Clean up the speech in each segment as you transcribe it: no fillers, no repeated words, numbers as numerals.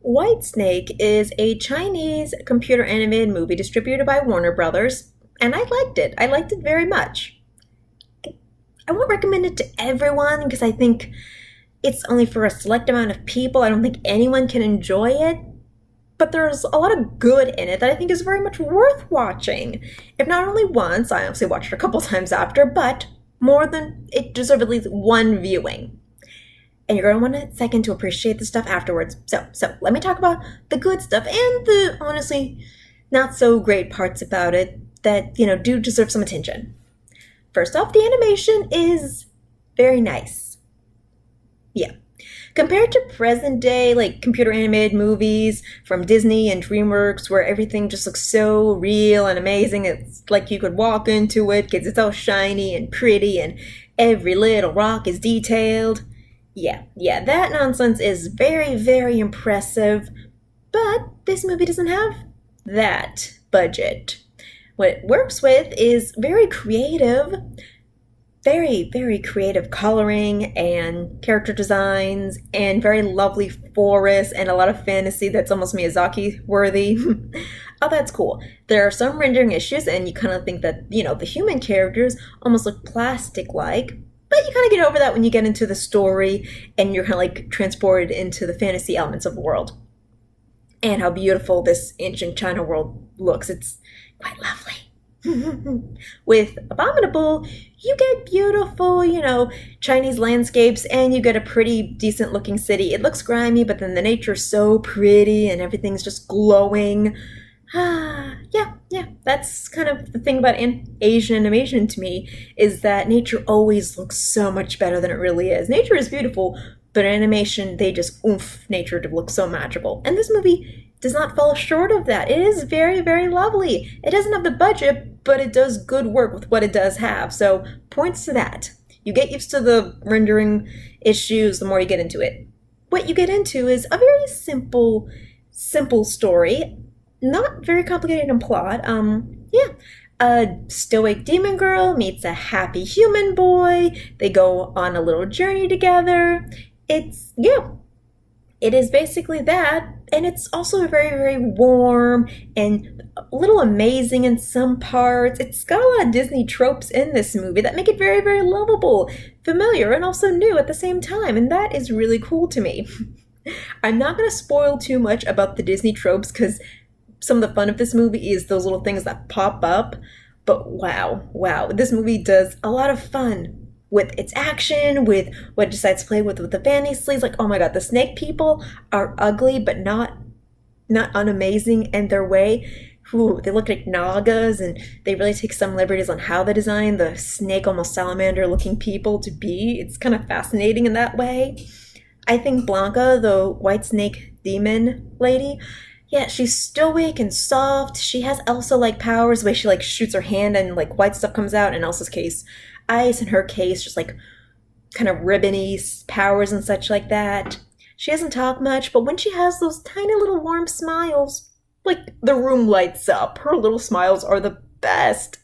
Whitesnake is a Chinese computer animated movie distributed by Warner Brothers, and I liked it. I liked it very much. I won't recommend it to everyone because I think it's only for a select amount of people. I don't think anyone can enjoy it, but there's a lot of good in it that I think is very much worth watching. If not only once, I obviously watched it a couple times after, but more than it deserves at least one viewing. And you're going to want a second to appreciate the stuff afterwards. So let me talk about the good stuff and the honestly not so great parts about it that, do deserve some attention. First off, the animation is very nice. Yeah. Compared to present day, like computer animated movies from Disney and DreamWorks, where everything just looks so real and amazing, it's like you could walk into it because it's all shiny and pretty and every little rock is detailed. Yeah, that nonsense is very, very impressive, but this movie doesn't have that budget. What it works with is very, very creative coloring and character designs and very lovely forests and a lot of fantasy that's almost Miyazaki worthy. Oh, that's cool. There are some rendering issues and you kind of think that, the human characters almost look plastic like, but you kind of get over that when you get into the story and you're kind of like transported into the fantasy elements of the world. And how beautiful this ancient China world looks. It's quite lovely. With Abominable, you get beautiful, Chinese landscapes and you get a pretty decent looking city. It looks grimy, but then the nature's so pretty and everything's just glowing. Yeah, that's kind of the thing about Asian animation to me, is that nature always looks so much better than it really is. Nature is beautiful, but in animation, they just oomph nature to look so magical. And this movie does not fall short of that. It is very, very lovely. It doesn't have the budget, but it does good work with what it does have. So points to that. You get used to the rendering issues the more you get into it. What you get into is a very simple story. Not very complicated in plot. A stoic demon girl meets a happy human boy. They go on a little journey together. It is basically that, and it's also very, very warm and a little amazing in some parts. It's got a lot of Disney tropes in this movie that make it very, very lovable, familiar, and also new at the same time, and that is really cool to me. I'm not going to spoil too much about the Disney tropes because some of the fun of this movie is those little things that pop up, but wow, this movie does a lot of fun with its action, with what it decides to play with the fantasy. Like, oh my god, the snake people are ugly, but not unamazing in their way. Ooh, they look like Nagas, and they really take some liberties on how they design the snake, almost salamander looking people to be. It's kind of fascinating in that way. I think Blanca, the white snake demon lady, yeah, she's stoic and soft. She has Elsa-like powers, the way she shoots her hand and white stuff comes out. In Elsa's case, ice. In her case, just kind of ribbony powers and such like that. She doesn't talk much, but when she has those tiny little warm smiles, the room lights up. Her little smiles are the best.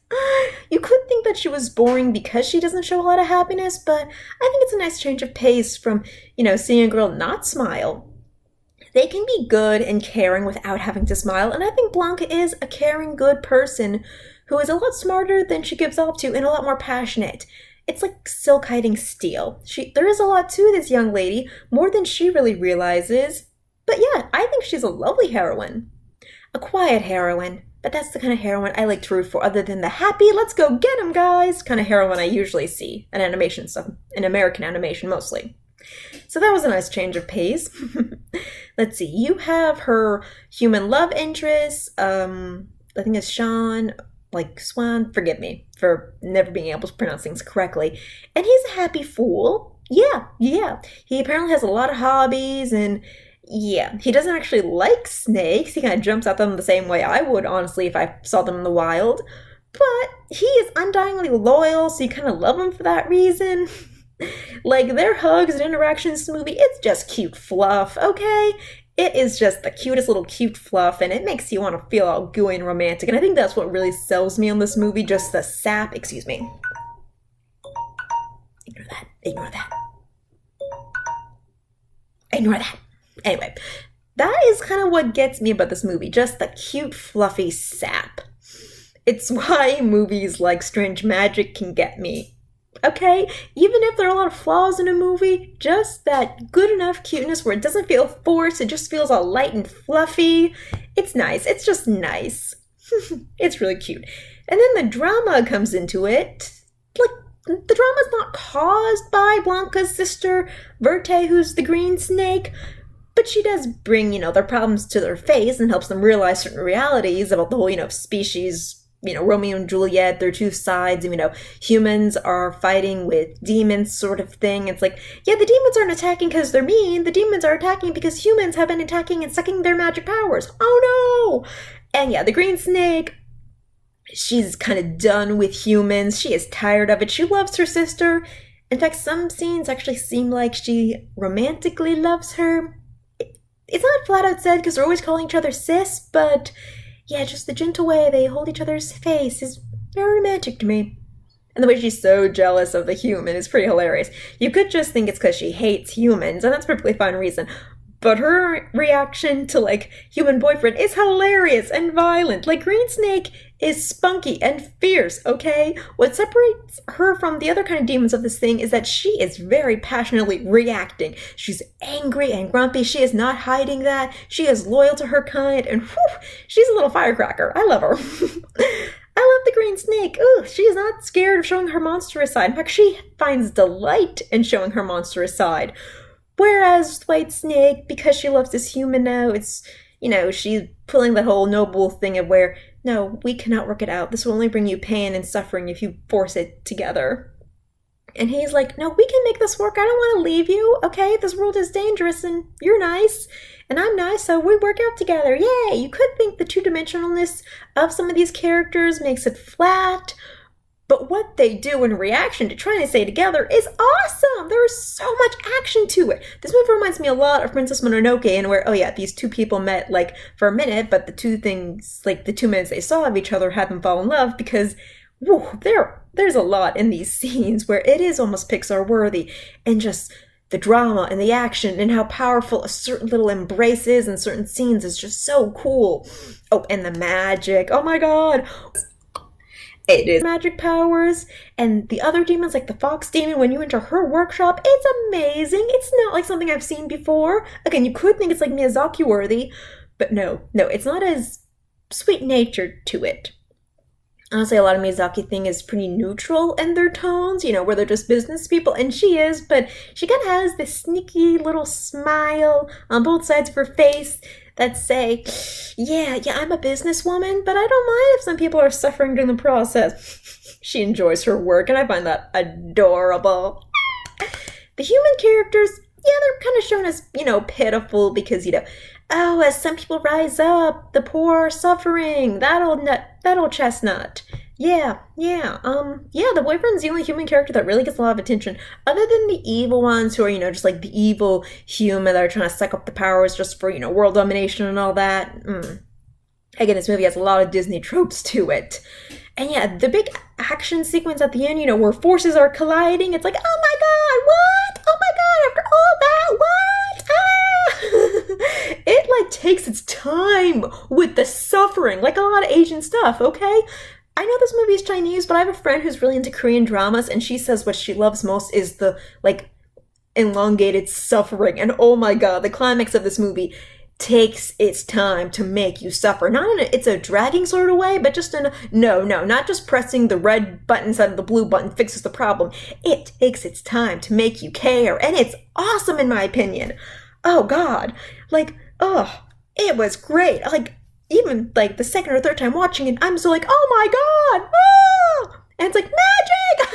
You could think that she was boring because she doesn't show a lot of happiness, but I think it's a nice change of pace from, seeing a girl not smile. They can be good and caring without having to smile, and I think Blanca is a caring, good person who is a lot smarter than she gives off to and a lot more passionate. It's like silk hiding steel. There is a lot to this young lady, more than she really realizes. But yeah, I think she's a lovely heroine. A quiet heroine, but that's the kind of heroine I like to root for, other than the happy, let's go get 'em guys kind of heroine I usually see in animation stuff, in American animation mostly. So that was a nice change of pace. Let's see, you have her human love interest, I think it's Sean, Swan, forgive me for never being able to pronounce things correctly. And he's a happy fool. Yeah. He apparently has a lot of hobbies, and yeah, he doesn't actually like snakes. He kind of jumps at them the same way I would, honestly, if I saw them in the wild. But he is undyingly loyal, so you kind of love him for that reason. Their hugs and interactions in this movie, it's just cute fluff, okay? It is just the cutest little cute fluff, and it makes you want to feel all gooey and romantic, and I think that's what really sells me on this movie, just the sap. Excuse me. Ignore that. Anyway, That is kind of what gets me about this movie, just the cute, fluffy sap. It's why movies like Strange Magic can get me. Okay? Even if there are a lot of flaws in a movie, just that good enough cuteness where it doesn't feel forced, it just feels all light and fluffy. It's nice. It's just nice. It's really cute. And then the drama comes into it. Like, the drama's not caused by Blanca's sister, Verte, who's the green snake, but she does bring, their problems to their face and helps them realize certain realities about the whole, species, Romeo and Juliet, their two sides, humans are fighting with demons sort of thing. It's like, yeah, the demons aren't attacking because they're mean. The demons are attacking because humans have been attacking and sucking their magic powers. Oh no! And yeah, the green snake, she's kind of done with humans. She is tired of it. She loves her sister. In fact, some scenes actually seem like she romantically loves her. It's not flat out said because they're always calling each other sis, but yeah, just the gentle way they hold each other's face is very romantic to me. And the way she's so jealous of the human is pretty hilarious. You could just think it's because she hates humans, and that's a perfectly fine reason. But her reaction to, human boyfriend is hilarious and violent. Green Snake is spunky and fierce, okay? What separates her from the other kind of demons of this thing is that she is very passionately reacting. She's angry and grumpy. She is not hiding that. She is loyal to her kind, and whew, she's a little firecracker. I love her. I love the Green Snake. Ooh, she is not scared of showing her monstrous side. In fact, she finds delight in showing her monstrous side. Whereas White Snake, because she loves this human now, it's, she's pulling that whole noble thing of where, no, we cannot work it out. This will only bring you pain and suffering if you force it together. And he's like, no, we can make this work. I don't want to leave you, okay? This world is dangerous and you're nice and I'm nice, so we work out together. Yay! You could think the two-dimensionalness of some of these characters makes it flat, but what they do in reaction to trying to stay together is awesome! There is so much action to it. This movie reminds me a lot of Princess Mononoke, and where, oh yeah, these two people met, for a minute, but the 2 minutes they saw of each other had them fall in love, because, whew, there's a lot in these scenes where it is almost Pixar-worthy, and just the drama and the action and how powerful a certain little embrace is in certain scenes is just so cool. Oh, and the magic. Oh my god! It is magic powers, and the other demons, like the fox demon, when you enter her workshop, it's amazing. It's not like something I've seen before. Again, you could think it's like Miyazaki worthy, but no, it's not as sweet-natured to it. Honestly, a lot of Miyazaki thing is pretty neutral in their tones, where they're just business people, and she is, but she kind of has this sneaky little smile on both sides of her face that say, yeah, I'm a businesswoman, but I don't mind if some people are suffering during the process. She enjoys her work, and I find that adorable. The human characters, yeah, they're kind of shown as, pitiful because, as some people rise up, the poor are suffering, that old chestnut. Yeah, the boyfriend's the only human character that really gets a lot of attention, other than the evil ones who are, just the evil human that are trying to suck up the powers just for, world domination and all that. Again, this movie has a lot of Disney tropes to it. And yeah, the big action sequence at the end, where forces are colliding, it's like, oh my god, what? Oh my god, after all that, what? Ah! It, takes its time with the suffering, like a lot of Asian stuff, okay? I know this movie is Chinese, but I have a friend who's really into Korean dramas, and she says what she loves most is the, elongated suffering. And oh my god, the climax of this movie takes its time to make you suffer. Not in it's a dragging sort of way, but just in not just pressing the red button instead of the blue button fixes the problem. It takes its time to make you care, and it's awesome in my opinion. Oh god. It was great. Even the second or third time watching it, I'm so oh my god! Ah! And it's magic!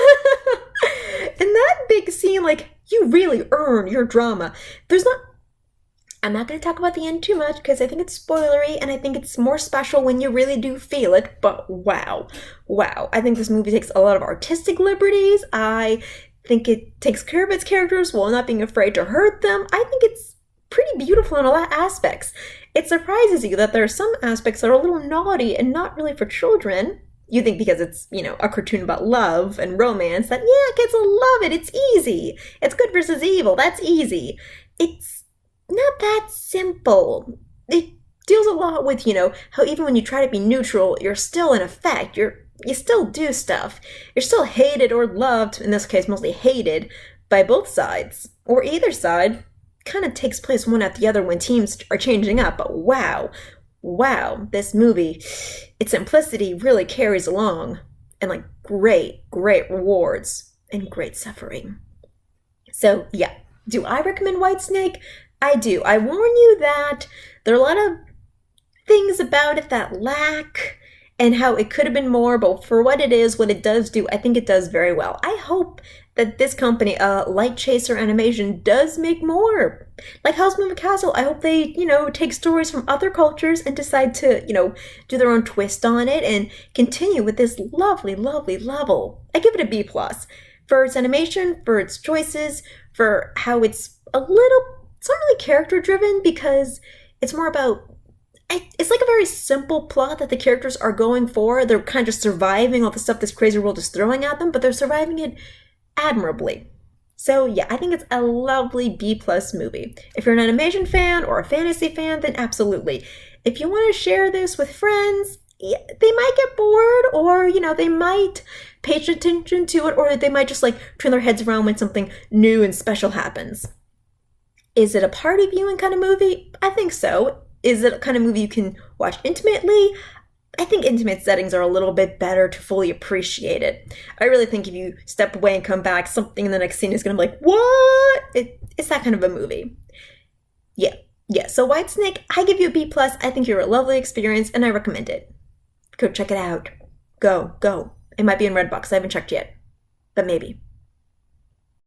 And that big scene, you really earn your drama. I'm not going to talk about the end too much because I think it's spoilery and I think it's more special when you really do feel it, but wow. I think this movie takes a lot of artistic liberties. I think it takes care of its characters while not being afraid to hurt them. I think it's pretty beautiful in a lot of aspects. It surprises you that there are some aspects that are a little naughty and not really for children. You think because it's, a cartoon about love and romance that, yeah, kids will love it. It's easy. It's good versus evil. That's easy. It's not that simple. It deals a lot with, how even when you try to be neutral, you're still in effect. You still do stuff. You're still hated or loved, in this case mostly hated, by both sides. Or either side. Kind of takes place one after the other when teams are changing up, but wow, this movie, its simplicity really carries along. And like great rewards and great suffering. So yeah, do I recommend Whitesnake? I do. I warn you that there are a lot of things about it that lack and how it could have been more, but for what it is, what it does do, I think it does very well. I hope that this company, Light Chaser Animation, does make more. Like Howl's Moving Castle, I hope they, take stories from other cultures and decide to, do their own twist on it and continue with this lovely level. I give it a B plus for its animation, for its choices, for how it's it's not really character driven because it's more about it's like a very simple plot that the characters are going for. They're kind of just surviving all the stuff this crazy world is throwing at them, but they're surviving it admirably. So yeah, I think it's a lovely B plus movie. If you're an animation fan or a fantasy fan, then absolutely. If you want to share this with friends, yeah, they might get bored, or they might pay attention to it, or they might just like turn their heads around when something new and special happens. Is it a party viewing kind of movie? I think so. Is it a kind of movie you can watch intimately? I think intimate settings are a little bit better to fully appreciate it. I really think if you step away and come back, something in the next scene is going to be like, what? It's that kind of a movie. Yeah. So Whitesnake, I give you a B+. I think you're a lovely experience, and I recommend it. Go check it out. Go. It might be in Redbox. I haven't checked yet. But maybe.